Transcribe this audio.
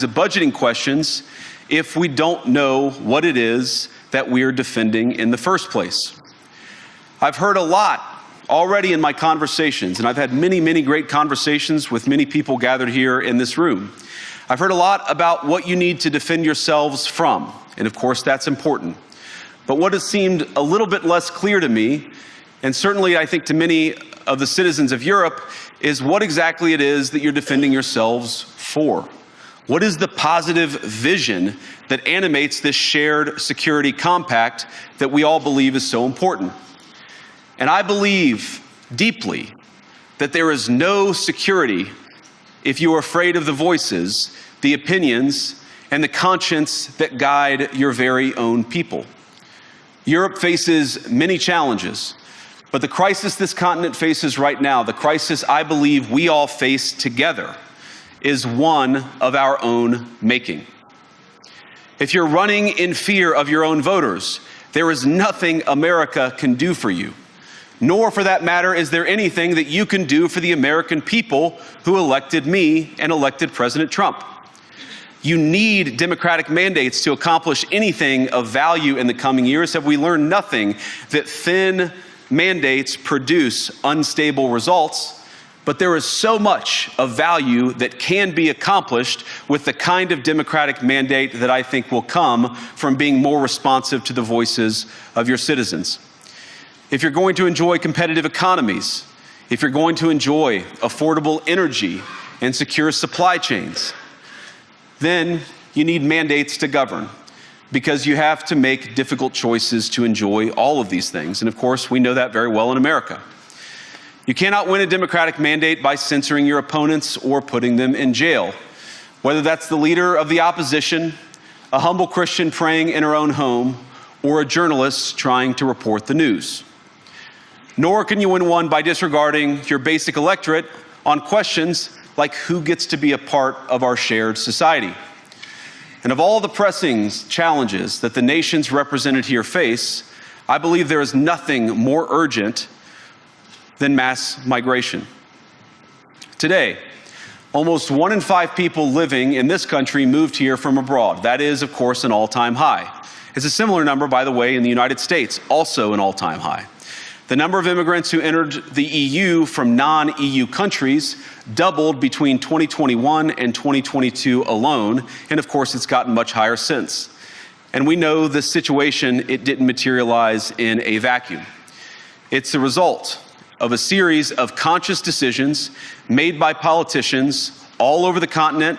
of budgeting questions if we don't know what it is that we're defending in the first place. I've heard a lot already in my conversations, and I've had many, many great conversations with many people gathered here in this room. I've heard a lot about what you need to defend yourselves from, and of course that's important. But what has seemed a little bit less clear to me, and certainly I think to many of the citizens of Europe, is what exactly it is that you're defending yourselves for. What is the positive vision that animates this shared security compact that we all believe is so important? And I believe deeply that there is no security if you are afraid of the voices, the opinions, and the conscience that guide your very own people. Europe faces many challenges, but the crisis this continent faces right now, the crisis I believe we all face together, is one of our own making. If you're running in fear of your own voters, there is nothing America can do for you. Nor, for that matter, is there anything that you can do for the American people who elected me and elected President Trump. You need democratic mandates to accomplish anything of value in the coming years. Have we learned nothing that thin mandates produce unstable results? But there is so much of value that can be accomplished with the kind of democratic mandate that I think will come from being more responsive to the voices of your citizens. If you're going to enjoy competitive economies, if you're going to enjoy affordable energy and secure supply chains, then you need mandates to govern, because you have to make difficult choices to enjoy all of these things. And of course, we know that very well in America. You cannot win a democratic mandate by censoring your opponents or putting them in jail, whether that's the leader of the opposition, a humble Christian praying in her own home, or a journalist trying to report the news. Nor can you win one by disregarding your basic electorate on questions like who gets to be a part of our shared society. And of all the pressing challenges that the nations represented here face, I believe there is nothing more urgent than mass migration. Today, almost 1 in 5 people living in this country moved here from abroad. That is, of course, an all-time high. It's a similar number, by the way, in the United States, also an all-time high. The number of immigrants who entered the EU from non-EU countries doubled between 2021 and 2022 alone, and of course it's gotten much higher since. And we know this situation, it didn't materialize in a vacuum. It's the result of a series of conscious decisions made by politicians all over the continent